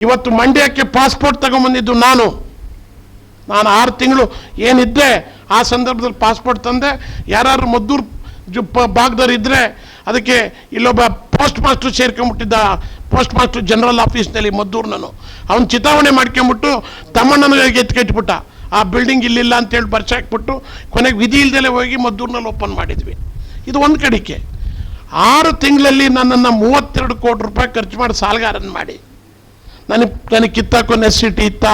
ಇವತ್ತು ಮಂಡ್ಯಕ್ಕೆ ಪಾಸ್ಪೋರ್ಟ್ ತಗೊಂಬಂದಿದ್ದು ನಾನು 6 ತಿಂಗಳು ಏನಿದ್ದೆ ಆ ಸಂದರ್ಭದಲ್ಲಿ ಪಾಸ್ಪೋರ್ಟ್ ತಂದೆ. ಯಾರು ಮದ್ದೂರು ಭಾಗದವ್ರು ಇದ್ದರೆ ಅದಕ್ಕೆ ಇಲ್ಲೊಬ್ಬ ಪೋಸ್ಟ್ ಮಾಸ್ಟರ್ ಸೇರ್ಕೊಂಡ್ಬಿಟ್ಟಿದ್ದ, ಪೋಸ್ಟ್ ಮಾಸ್ಟರ್ ಜನರಲ್ ಆಫೀಸ್ನಲ್ಲಿ ಮದ್ದೂರಿನನು. ಅವನು ಚಿತಾವಣೆ ಮಾಡ್ಕೊಂಬಿಟ್ಟು ತಮ್ಮಣ್ಣನಿಗೆ ಎತ್ಕಟ್ಬಿಟ್ಟ. ಆ ಬಿಲ್ಡಿಂಗ್ ಇಲ್ಲಿಲ್ಲ ಅಂತೇಳಿ ಬರ್ಸಾಕ್ಬಿಟ್ಟು ಕೊನೆಗೆ ವಿಧಿ ಇಲ್ದಲೇ ಹೋಗಿ ಮದ್ದೂರಿನಲ್ಲಿ ಓಪನ್ ಮಾಡಿದ್ವಿ. ಇದು ಒಂದು ಕಡೆಗೆ 6 ತಿಂಗಳಲ್ಲಿ ನನ್ನನ್ನು 32 ಕೋಟಿ ರೂಪಾಯಿ ಖರ್ಚು ಮಾಡಿ ಸಾಲಗಾರನ ಮಾಡಿ ನನಗೆ ಕಿತ್ತಾಕೋ ನೆಸಿಟಿ ಇತ್ತ?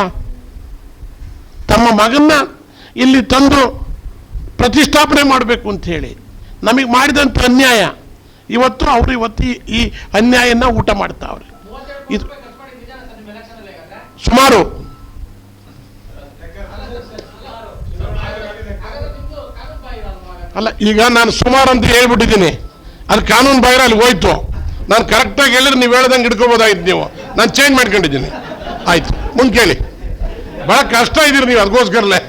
ತಮ್ಮ ಮಗನ್ನ ಇಲ್ಲಿ ತಂದು ಪ್ರತಿಷ್ಠಾಪನೆ ಮಾಡಬೇಕು ಅಂತ ಹೇಳಿ ನಮಗೆ ಮಾಡಿದಂಥ ಅನ್ಯಾಯ ಇವತ್ತು ಅವರು ಈ ಅನ್ಯಾಯನ ಊಟ ಮಾಡ್ತಾವ್ರೆ. ಇದು ಸುಮಾರು ಅಲ್ಲ, ಈಗ ನಾನು ಸುಮಾರು ಅಂತ ಹೇಳ್ಬಿಟ್ಟಿದ್ದೀನಿ, ಅದು ಕಾನೂನು ಬಾಹಿರ ಅಲ್ಲಿ ಹೋಯ್ತು. ನಾನು ಕರೆಕ್ಟಾಗಿ ಹೇಳಿದ್ರೆ ನೀವು ಹೇಳ್ದಂಗೆ ಹಿಡ್ಕೋಬೋದಾಗಿತ್ತು. ನೀವು ನಾನು ಚೇಂಜ್ ಮಾಡ್ಕೊಂಡಿದ್ದೀನಿ. ಆಯ್ತು, ಮುಂದೆ ಕೇಳಿ. ಭಾಳ ಕಷ್ಟ ಇದ್ದೀರಿ ನೀವು ಅದಕ್ಕೋಸ್ಕರಲೇ.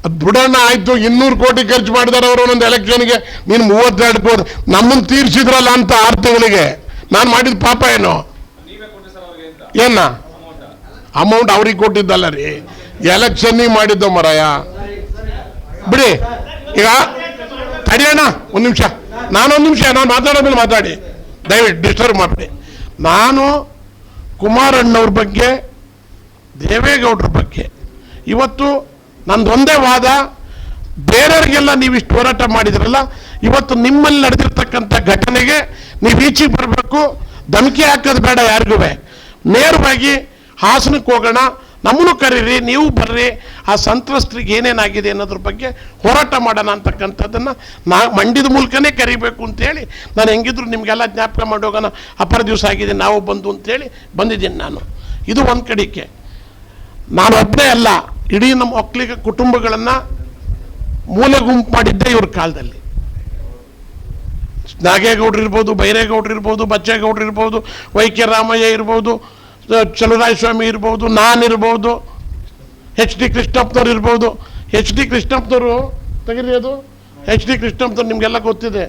ಅದು ಬಿಡೋಣ, ಆಯ್ತು. 200 ಕೋಟಿ ಖರ್ಚು ಮಾಡಿದಾರೆ ಅವರು ಒಂದೊಂದು ಎಲೆಕ್ಷನ್ಗೆ. ನೀನು 32 ಕೋಟಿ ನಮ್ಮನ್ನು ತೀರಿಸಿದ್ರಲ್ಲ ಅಂತ 6 ತಿಂಗಳಿಗೆ. ನಾನು ಮಾಡಿದ ಪಾಪ ಏನು? ಏನ ಅಮೌಂಟ್ ಅವ್ರಿಗೆ ಕೊಟ್ಟಿದ್ದಲ್ಲ ರೀ, ಎಲೆಕ್ಷನ್ನಿಗೆ ಮಾಡಿದ್ದ ಮರಾಯ. ಬಿಡಿ, ಈಗ ತಡಿಯೋಣ ಒಂದು ನಿಮಿಷ. ನಾನೊಂದು ನಿಮಿಷ, ನಾನು ಮಾತಾಡೋದ್ಮೇಲೆ ಮಾತಾಡಿ, ದಯವಿಟ್ಟು ಡಿಸ್ಟರ್ಬ್ ಮಾಡಬೇಡಿ. ನಾನು ಕುಮಾರಣ್ಣವ್ರ ಬಗ್ಗೆ, ದೇವೇಗೌಡರ ಬಗ್ಗೆ ಇವತ್ತು ನಂದೊಂದೇ ವಾದ. ಬೇರೆಯವ್ರಿಗೆಲ್ಲ ನೀವಿಷ್ಟು ಹೋರಾಟ ಮಾಡಿದ್ರಲ್ಲ, ಇವತ್ತು ನಿಮ್ಮಲ್ಲಿ ನಡೆದಿರ್ತಕ್ಕಂಥ ಘಟನೆಗೆ ನೀವು ಈಚೆಗೆ ಬರಬೇಕು. ಧಮಕಿ ಹಾಕೋದು ಬೇಡ ಯಾರಿಗೂ. ನೇರವಾಗಿ ಹಾಸನಕ್ಕೆ ಹೋಗೋಣ, ನಮ್ಮನ್ನು ಕರೀರಿ, ನೀವು ಬರ್ರಿ, ಆ ಸಂತ್ರಸ್ತರಿಗೆ ಏನೇನಾಗಿದೆ ಅನ್ನೋದ್ರ ಬಗ್ಗೆ ಹೋರಾಟ ಮಾಡೋಣ ಅಂತಕ್ಕಂಥದ್ದನ್ನು ಮಂಡ್ಯದ ಮೂಲಕನೇ ಕರಿಬೇಕು ಅಂತೇಳಿ ನಾನು ಹೆಂಗಿದ್ರು ನಿಮಗೆಲ್ಲ ಜ್ಞಾಪಕ ಮಾಡೋಗೋಣ. ಅಪರ ದಿವಸ ಆಗಿದೆ ನಾವು ಬಂದು ಅಂತೇಳಿ ಬಂದಿದ್ದೀನಿ ನಾನು. ಇದು ಒಂದು ಕಡೆಗೆ. ನಾನು ಒಬ್ಬನೇ ಅಲ್ಲ, ಇಡೀ ನಮ್ಮ ಒಕ್ಕಲಿಗ ಕುಟುಂಬಗಳನ್ನು ಮೂಲೆ ಗುಂಪು ಮಾಡಿದ್ದೆ ಇವ್ರ ಕಾಲದಲ್ಲಿ. ನಾಗೇಗೌಡರು ಇರ್ಬೋದು, ಬೈರೇಗೌಡರು ಇರ್ಬೋದು, ಬಚ್ಚೇಗೌಡರು ಇರ್ಬೋದು, ವೈಕೆ ರಾಮಯ್ಯ ಇರ್ಬೋದು, ಚಲುವರಾಯಸ್ವಾಮಿ ಇರ್ಬೋದು, ನಾನಿರ್ಬೋದು, HD ಕೃಷ್ಣಪ್ಪನವ್ರು ಇರ್ಬೋದು. HD ಕೃಷ್ಣಪ್ಪನವರು ತೆಗಿರಿ, ಅದು HD ಕೃಷ್ಣಪ್ಪನವ್ರು ನಿಮಗೆಲ್ಲ ಗೊತ್ತಿದೆ.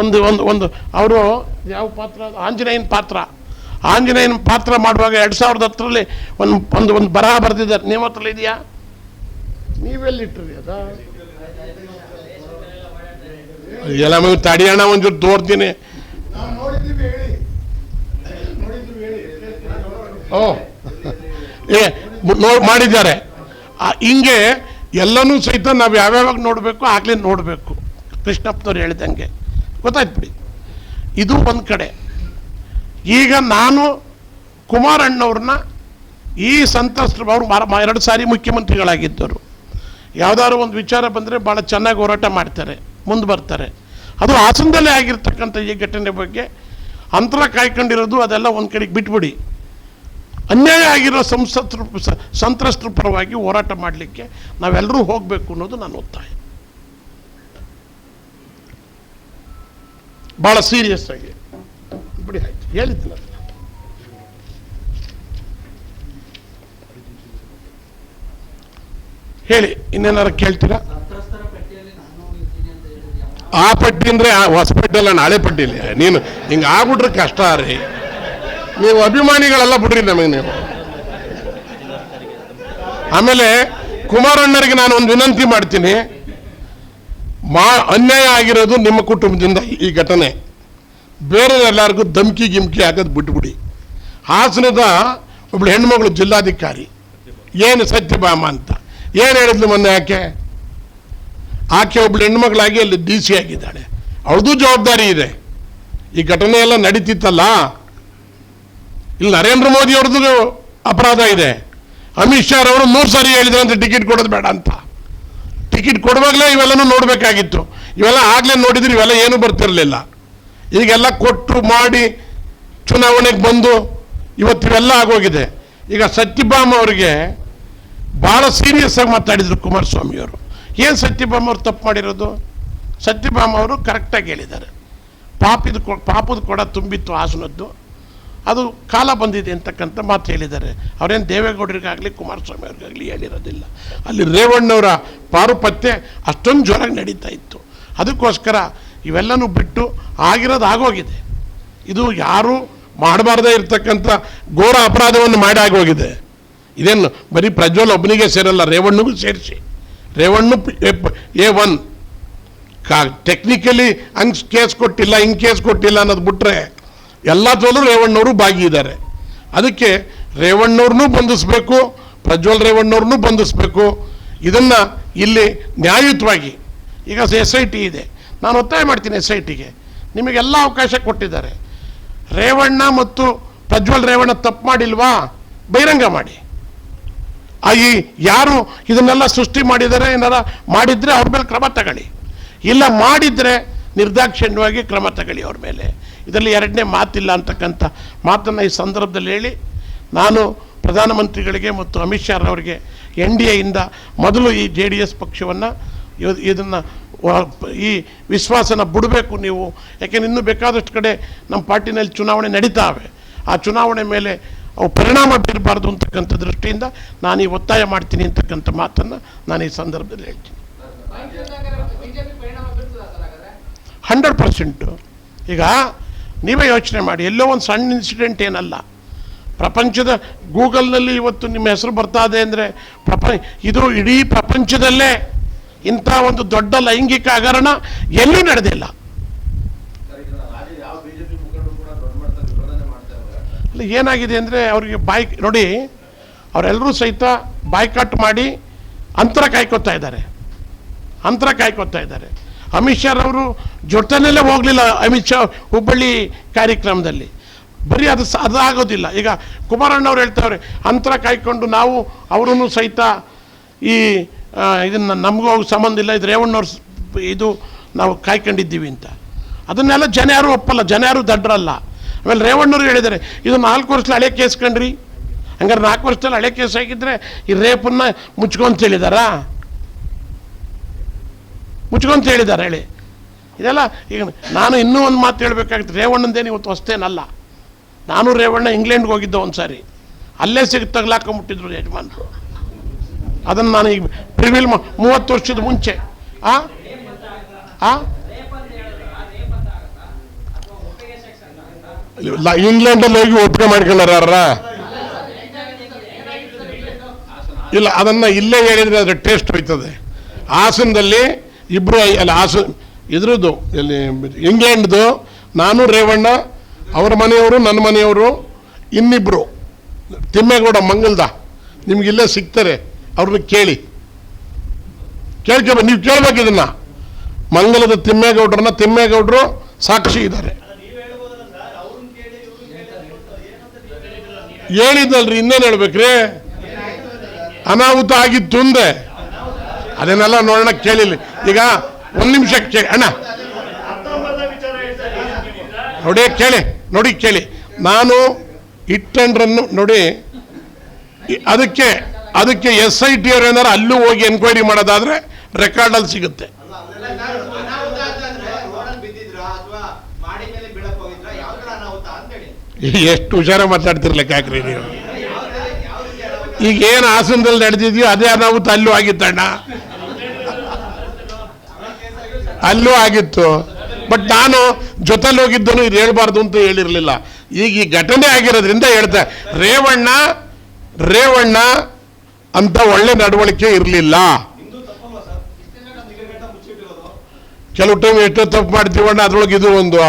ಒಂದು ಒಂದು ಒಂದು ಅವರು ಯಾವ ಪಾತ್ರ? ಆಂಜನೇಯನ ಪಾತ್ರ ಮಾಡುವಾಗ 2010ರಲ್ಲಿ ಒಂದು ಬರಹ ಬರೆದಿದ್ದಾರೆ. ನಿಮ್ಮ ಹತ್ರ ಇದೆಯಾ? ನೀವೆಲ್ಲಿಟ್ರಿ ಅದ? ಎಲ್ಲ ತಡಿಯೋಣ, ಒಂಚೂರು ತೋರ್ತೀನಿ. ಮಾಡಿದ್ದಾರೆ. ಹಿಂಗೆ ಎಲ್ಲನೂ ಸಹಿತ ನಾವು ಯಾವ್ಯಾವಾಗ ನೋಡಬೇಕು ಆಗಲೇ ನೋಡಬೇಕು. ಕೃಷ್ಣಪ್ಪನವ್ರು ಹೇಳಿದಂಗೆ ಗೊತ್ತಾಯ್ತು ಬಿಡಿ. ಇದು ಒಂದು ಕಡೆ. ಈಗ ನಾನು ಕುಮಾರಣ್ಣವ್ರನ್ನ ಈ ಸಂತ್ರಸ್ತರು, ಅವರು 2 ಸಾರಿ ಮುಖ್ಯಮಂತ್ರಿಗಳಾಗಿದ್ದರು. ಯಾವುದಾದ್ರು ಒಂದು ವಿಚಾರ ಬಂದರೆ ಭಾಳ ಚೆನ್ನಾಗಿ ಹೋರಾಟ ಮಾಡ್ತಾರೆ, ಮುಂದೆ ಬರ್ತಾರೆ. ಅದು ಹಾಸನದಲ್ಲೇ ಆಗಿರ್ತಕ್ಕಂಥ ಈ ಘಟನೆ ಬಗ್ಗೆ ಅಂತರ ಕಾಯ್ಕೊಂಡಿರೋದು ಅದೆಲ್ಲ ಒಂದು ಕಡೆಗೆ ಬಿಟ್ಬಿಡಿ. ಅನ್ಯಾಯ ಆಗಿರೋ ಸಂತ್ರಸ್ತರ ಪರವಾಗಿ ಹೋರಾಟ ಮಾಡಲಿಕ್ಕೆ ನಾವೆಲ್ಲರೂ ಹೋಗಬೇಕು ಅನ್ನೋದು ನನ್ನ ಒತ್ತಾಯ. ಭಾಳ ಸೀರಿಯಸ್ ಆಗಿ ಬಿಡಿ. ಆಯ್ತು, ಹೇಳಿದ್ದಿಲ್ಲ. ಹೇಳಿ, ಇನ್ನೇನಾರು ಕೇಳ್ತೀರಾ? ಆ ಪಟ್ಟಿ ಅಂದರೆ ಹೊಸಪಟ್ಟಿಲ್ಲ, ನಾಳೆ ಪಟ್ಟಿಲಿ. ನೀನು ಹಿಂಗೆ ಆಗ್ಬಿಟ್ರೆ ಕಷ್ಟ ರೀ. ನೀವು ಅಭಿಮಾನಿಗಳೆಲ್ಲ ಬಿಡ್ರಿ ನಮಗೆ ನೀವು. ಆಮೇಲೆ ಕುಮಾರಣ್ಣರಿಗೆ ನಾನು ಒಂದು ವಿನಂತಿ ಮಾಡ್ತೀನಿ. ಅನ್ಯಾಯ ಆಗಿರೋದು ನಿಮ್ಮ ಕುಟುಂಬದಿಂದ ಈ ಘಟನೆ. ಬೇರೆ ಎಲ್ಲರಿಗೂ ಧಮಕಿ ಗಿಮ್ಕಿ ಹಾಕೋದು ಬಿಟ್ಬಿಡಿ. ಹಾಸನದ ಒಬ್ಳು ಹೆಣ್ಮಗಳು ಜಿಲ್ಲಾಧಿಕಾರಿ ಏನು ಸತ್ಯಭಾಮ ಅಂತ ಏನು ಹೇಳಿದ್ಲು ಮೊನ್ನೆ. ಆಕೆ ಒಬ್ಳು ಹೆಣ್ಮಗಳಾಗಿ ಅಲ್ಲಿ DC ಆಗಿದ್ದಾಳೆ. ಅವಳದು ಜವಾಬ್ದಾರಿ ಇದೆ. ಈ ಘಟನೆ ಎಲ್ಲ ನಡೀತಿತ್ತಲ್ಲ, ಇಲ್ಲಿ ನರೇಂದ್ರ ಮೋದಿ ಅವ್ರದ್ದು ಅಪರಾಧ ಇದೆ. ಅಮಿತ್ ಶಾ ಅವರು 100 ಸಾರಿ ಹೇಳಿದ್ರಂತೆ ಟಿಕೆಟ್ ಕೊಡೋದು ಬೇಡ ಅಂತ. ಟಿಕೆಟ್ ಕೊಡುವಾಗಲೇ ಇವೆಲ್ಲನೂ ನೋಡಬೇಕಾಗಿತ್ತು. ಇವೆಲ್ಲ ಆಗಲೇ ನೋಡಿದ್ರೆ ಇವೆಲ್ಲ ಏನೂ ಬರ್ತಿರಲಿಲ್ಲ. ಈಗೆಲ್ಲ ಕೊಟ್ಟು ಮಾಡಿ ಚುನಾವಣೆಗೆ ಬಂದು ಇವತ್ತು ಇವೆಲ್ಲ ಆಗೋಗಿದೆ. ಈಗ ಸತ್ಯಭಾಮ ಅವರಿಗೆ ಭಾಳ ಸೀರಿಯಸ್ ಆಗಿ ಮಾತಾಡಿದರು ಕುಮಾರಸ್ವಾಮಿಯವರು. ಏನು ಸತ್ಯಭಾಮ ಅವರು ತಪ್ಪು ಮಾಡಿರೋದು? ಸತ್ಯಭಾಮ ಅವರು ಕರೆಕ್ಟಾಗಿ ಹೇಳಿದ್ದಾರೆ. ಪಾಪದ ಕೊಡ ತುಂಬಿತ್ತು ಹಾಸನದ್ದು, ಅದು ಕಾಲ ಬಂದಿದೆ ಅಂತಕ್ಕಂಥ ಮಾತು ಹೇಳಿದ್ದಾರೆ. ಅವರೇನು ದೇವೇಗೌಡರಿಗಾಗಲಿ ಕುಮಾರಸ್ವಾಮಿ ಅವ್ರಿಗಾಗಲಿ ಹೇಳಿರೋದಿಲ್ಲ. ಅಲ್ಲಿ ರೇವಣ್ಣವರ ಪಾರುಪತ್ಯೆ ಅಷ್ಟೊಂದು ಜೋರಾಗಿ ನಡೀತಾ ಇತ್ತು. ಅದಕ್ಕೋಸ್ಕರ ಇವೆಲ್ಲನೂ ಬಿಟ್ಟು ಆಗಿರೋದು ಆಗೋಗಿದೆ. ಇದು ಯಾರೂ ಮಾಡಬಾರ್ದೇ ಇರ್ತಕ್ಕಂಥ ಘೋರ ಅಪರಾಧವನ್ನು ಮಾಡಿ ಆಗೋಗಿದೆ. ಇದೇನು ಬರೀ ಪ್ರಜ್ವಲ್ ಒಬ್ಬನಿಗೆ ಸೇರಲ್ಲ, ರೇವಣ್ಣಗೂ ಸೇರಿಸಿ. ರೇವಣ್ಣು A1 ಟೆಕ್ನಿಕಲಿ ಹಂಗೆ ಕೇಸ್ ಕೊಟ್ಟಿಲ್ಲ, ಹಿಂಗೆ ಕೇಸ್ ಕೊಟ್ಟಿಲ್ಲ ಅನ್ನೋದು ಬಿಟ್ಟರೆ ಎಲ್ಲದರಲ್ಲೂ ರೇವಣ್ಣವರು ಭಾಗಿಯಿದ್ದಾರೆ. ಅದಕ್ಕೆ ರೇವಣ್ಣವ್ರನ್ನೂ ಬಂಧಿಸಬೇಕು, ಪ್ರಜ್ವಲ್ ರೇವಣ್ಣವ್ರನ್ನೂ ಬಂಧಿಸಬೇಕು. ಇದನ್ನು ಇಲ್ಲಿ ನ್ಯಾಯಯುತವಾಗಿ ಈಗ SIT ಇದೆ, ನಾನು ಒತ್ತಾಯ ಮಾಡ್ತೀನಿ SITಗೆ, ನಿಮಗೆಲ್ಲ ಅವಕಾಶ ಕೊಟ್ಟಿದ್ದಾರೆ. ರೇವಣ್ಣ ಮತ್ತು ಪ್ರಜ್ವಲ್ ರೇವಣ್ಣ ತಪ್ಪು ಮಾಡಿಲ್ವಾ, ಬಹಿರಂಗ ಮಾಡಿ. ಈ ಯಾರು ಇದನ್ನೆಲ್ಲ ಸೃಷ್ಟಿ ಮಾಡಿದ್ದಾರೆ ಏನಾರ ಮಾಡಿದರೆ ಅವ್ರ ಮೇಲೆ ಕ್ರಮ ತಗೊಳ್ಳಿ, ಇಲ್ಲ ಮಾಡಿದರೆ ನಿರ್ದಾಕ್ಷಿಣ್ಯವಾಗಿ ಕ್ರಮ ತಗೊಳ್ಳಿ ಅವ್ರ ಮೇಲೆ. ಇದರಲ್ಲಿ ಎರಡನೇ ಮಾತಿಲ್ಲ ಅಂತಕ್ಕಂಥ ಮಾತನ್ನು ಈ ಸಂದರ್ಭದಲ್ಲಿ ಹೇಳಿ, ನಾನು ಪ್ರಧಾನಮಂತ್ರಿಗಳಿಗೆ ಮತ್ತು ಅಮಿತ್ ಶಾ ಅವರಿಗೆ NDAಯಿಂದ ಮೊದಲು ಈ JDS ಪಕ್ಷವನ್ನು ಇದನ್ನು ಈ ವಿಶ್ವಾಸನ ಬಿಡಬೇಕು ನೀವು. ಯಾಕೆಂದ್ರೆ ಇನ್ನೂ ಬೇಕಾದಷ್ಟು ಕಡೆ ನಮ್ಮ ಪಾರ್ಟಿನಲ್ಲಿ ಚುನಾವಣೆ ನಡೀತಾವೆ, ಆ ಚುನಾವಣೆ ಮೇಲೆ ಅವು ಪರಿಣಾಮ ಬೀರಬಾರ್ದು ಅಂತಕ್ಕಂಥ ದೃಷ್ಟಿಯಿಂದ ನಾನು ಈ ಒತ್ತಾಯ ಮಾಡ್ತೀನಿ ಅಂತಕ್ಕಂಥ ಮಾತನ್ನು ನಾನು ಈ ಸಂದರ್ಭದಲ್ಲಿ ಹೇಳ್ತೀನಿ. 100%. ಈಗ ನೀವೇ ಯೋಚನೆ ಮಾಡಿ, ಎಲ್ಲೋ ಒಂದು ಸಣ್ಣ ಇನ್ಸಿಡೆಂಟ್ ಏನಲ್ಲ, ಪ್ರಪಂಚದ ಗೂಗಲ್ನಲ್ಲಿ ಇವತ್ತು ನಿಮ್ಮ ಹೆಸರು ಬರ್ತಾ ಇದೆ ಅಂದರೆ ಇದು ಇಡೀ ಪ್ರಪಂಚದಲ್ಲೇ ಇಂಥ ಒಂದು ದೊಡ್ಡ ಲೈಂಗಿಕ ಹಗರಣ ಎಲ್ಲೂ ನಡೆದಿಲ್ಲ. ಅಲ್ಲ ಏನಾಗಿದೆ ಅಂದರೆ ಅವರಿಗೆ ನೋಡಿ, ಅವರೆಲ್ಲರೂ ಸಹಿತ ಬಾಯ್ಕಾಟ್ ಮಾಡಿ ಅಂತರ ಕಾಯ್ಕೋತಾ ಇದ್ದಾರೆ. ಅಮಿತ್ ಶಾ ಅವರು ಜೊತೆಯಲ್ಲೇ ಹೋಗಲಿಲ್ಲ ಅಮಿತ್ ಶಾ ಹುಬ್ಬಳ್ಳಿ ಕಾರ್ಯಕ್ರಮದಲ್ಲಿ. ಬರೀ ಅದಾಗೋದಿಲ್ಲ. ಈಗ ಕುಮಾರಣ್ಣವ್ರು ಹೇಳ್ತಾವ್ರೆ ಅಂತರ ಕಾಯ್ಕೊಂಡು ನಾವು ಅವರೂ ಸಹಿತ ಈ ಇದನ್ನು ನಮಗೂ ಸಂಬಂಧ ಇಲ್ಲ, ಇದು ರೇವಣ್ಣವ್ರು ಇದು ನಾವು ಕಾಯ್ಕೊಂಡಿದ್ದೀವಿ ಅಂತ. ಅದನ್ನೆಲ್ಲ ಜನ ಯಾರು ಒಪ್ಪಲ್ಲ, ಜನ ಯಾರು ದಡ್ರಲ್ಲ. ಆಮೇಲೆ ರೇವಣ್ಣವ್ರು ಹೇಳಿದ್ದಾರೆ ಇದು 4 ವರ್ಷದಲ್ಲಿ ಹಳೆ ಕೇಸ್ ಕಂಡ್ರಿ, ಹಂಗಾರೆ 4 ವರ್ಷದಲ್ಲಿ ಹಳೆ ಕೇಸ್ ಆಗಿದ್ದರೆ ಈ ರೇಪನ್ನು ಮುಚ್ಕೊಂತ ಹೇಳಿದಾರಾ? ಮುಚ್ಕೊಂತ ಹೇಳಿದ್ದಾರೆ ಹೇಳಿ. ಇದೆಲ್ಲ ಈಗ ನಾನು ಇನ್ನೂ ಒಂದು ಮಾತು ಹೇಳಬೇಕಾಗುತ್ತೆ, ರೇವಣ್ಣಂದೇನು ಇವತ್ತು ಅಷ್ಟೇನಲ್ಲ. ನಾನು ರೇವಣ್ಣ ಇಂಗ್ಲೆಂಡ್ಗೆ ಹೋಗಿದ್ದೆ ಒಂದು ಸಾರಿ, ಅಲ್ಲೇ ತಗ್ಲಾಕೊಂಬಿಟ್ಟಿದ್ರು ಯಜಮಾನರು. ಅದನ್ನು ನಾನು ಈಗ ಪ್ರಿವಿಲ್ 30 ವರ್ಷದ ಮುಂಚೆ ಇಂಗ್ಲೆಂಡಲ್ಲಿ ಹೋಗಿ ಒಪ್ಪಿಗೆ ಮಾಡ್ಕೊಂಡಾರ ಇಲ್ಲ, ಅದನ್ನು ಇಲ್ಲೇ ಹೇಳಿದರೆ ಅದರ ಟೇಸ್ಟ್ ಹೋಯ್ತದೆ. ಹಾಸನದಲ್ಲಿ ಇಬ್ಬರು ಅಲ್ಲ, ಇದ್ರದ್ದು ಇಲ್ಲಿ ಇಂಗ್ಲೆಂಡ್ದು, ನಾನು ರೇವಣ್ಣ, ಅವ್ರ ಮನೆಯವರು ನನ್ನ ಮನೆಯವರು, ಇನ್ನಿಬ್ಬರು ತಿಮ್ಮೇಗೌಡ ಮಂಗಲ್ದ, ನಿಮಗಿಲ್ಲೇ ಸಿಗ್ತಾರೆ, ಅವ್ರನ್ನ ಕೇಳ್ಕೊಬೇಕು. ನೀವು ಕೇಳ್ಬೇಕು ಇದನ್ನು. ಮಂಗಲದ ತಿಮ್ಮೇಗೌಡರು ಸಾಕ್ಷಿ ಇದ್ದಾರೆ. ಹೇಳಿದ್ದಲ್ರಿ, ಇನ್ನೇನು ಹೇಳ್ಬೇಕ್ರಿ? ಅನಾಹುತ ಆಗಿತ್ತು ಅಂದೆ, ಅದನ್ನೆಲ್ಲ ನೋಡೋಣ, ಕೇಳಿಲ್ಲ. ಈಗ 1 ನಿಮಿಷ ಕೇಳಿ ಅಣ್ಣ, ನೋಡಿ ಕೇಳಿ. ನಾನು ಇಟ್ಟಂಡ್ರನ್ನು ನೋಡಿ, ಅದಕ್ಕೆ SIT ಅವ್ರು ಏನಾರು ಅಲ್ಲೂ ಹೋಗಿ ಎನ್ಕ್ವೈರಿ ಮಾಡೋದಾದ್ರೆ ರೆಕಾರ್ಡಲ್ಲಿ ಸಿಗುತ್ತೆ. ಎಷ್ಟು ಹುಷಾರ ಮಾತಾಡ್ತಿರ್ಲಿಕ್ಕೆ ಯಾಕ್ರಿ ನೀವು? ಈಗ ಏನು ಹಾಸನದಲ್ಲಿ ನಡೆದಿದೆಯೋ ಅದೇ ಅನಾಹುತ ಅಲ್ಲೂ ಆಗಿತ್ತಣ್ಣ, ಅಲ್ಲೂ ಆಗಿತ್ತು. ಬಟ್ ನಾನು ಜೊತೆಲಿ ಹೋಗಿದ್ದನು ಇದು ಹೇಳ್ಬಾರ್ದು ಅಂತ ಹೇಳಿರಲಿಲ್ಲ. ಈಗ ಈ ಘಟನೆ ಆಗಿರೋದ್ರಿಂದ ಹೇಳ್ತಾ, ರೇವಣ್ಣ ಅಂತ ಒಳ್ಳೆ ನಡವಳಿಕೆ ಇರಲಿಲ್ಲ. ಕೆಲವು ಟೈಮ್ ಎಷ್ಟೋ ತಪ್ಪು ಮಾಡ್ತೀವಣ್ಣ, ಅದ್ರೊಳಗೆ ಇದು ಒಂದು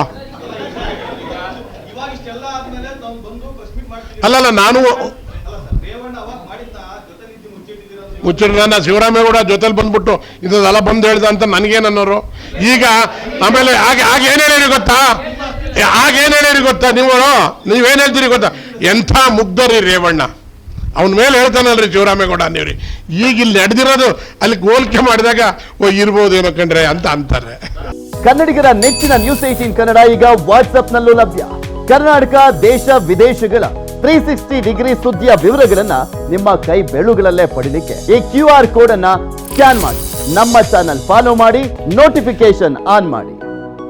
ಅಲ್ಲಲ್ಲ. ನಾನು ಮುಚ್ಚಿಡ್ದ ಶಿವರಾಮೇಗೌಡ ಜೊತೆಲಿ ಬಂದ್ಬಿಟ್ಟು ಇದೆಲ್ಲ ಬಂದು ಹೇಳ್ದ ಅಂತ ನನಗೇನನ್ನೋರು. ಈಗ ಆಮೇಲೆ ಆಗೇನು ಹೇಳಿರಿ ಗೊತ್ತಾ ನೀವೇನು ಹೇಳ್ತೀರಿ ಗೊತ್ತಾ? ಎಂಥ ಮುಗ್ಧರಿ ರೇವಣ್ಣ, ಅವನ ಮೇಲೆ ಹೇಳ್ತಾನಲ್ರಿ ಶಿವರಾಮೇಗೌಡ ನೀವ್ರಿ. ಈಗ ಇಲ್ಲಿ ನಡೆದಿರೋದು ಅಲ್ಲಿ ಹೋಲಿಕೆ ಮಾಡಿದಾಗ ಇರ್ಬೋದೇನೋ ಕಂಡ್ರೆ ಅಂತ ಅಂತಾರೆ. ಕನ್ನಡಿಗರ ನೆಚ್ಚಿನ News 18 ಕನ್ನಡ ಈಗ ವಾಟ್ಸ್ಆಪ್ನಲ್ಲೂ ಲಭ್ಯ. ಕರ್ನಾಟಕ, ದೇಶ ವಿದೇಶಗಳ 360 ಡಿಗ್ರಿ ಸುದ್ದಿಯ ವಿವರಗಳನ್ನ ನಿಮ್ಮ ಕೈ ಬೆರಳುಗಳಲ್ಲೇ ಪಡಿಲಿಕ್ಕೆ ಈ QR ಕೋಡ್ ಅನ್ನ ಸ್ಕ್ಯಾನ್ ಮಾಡಿ, ನಮ್ಮ ಚಾನಲ್ ಫಾಲೋ ಮಾಡಿ, ನೋಟಿಫಿಕೇಶನ್ ಆನ್ ಮಾಡಿ.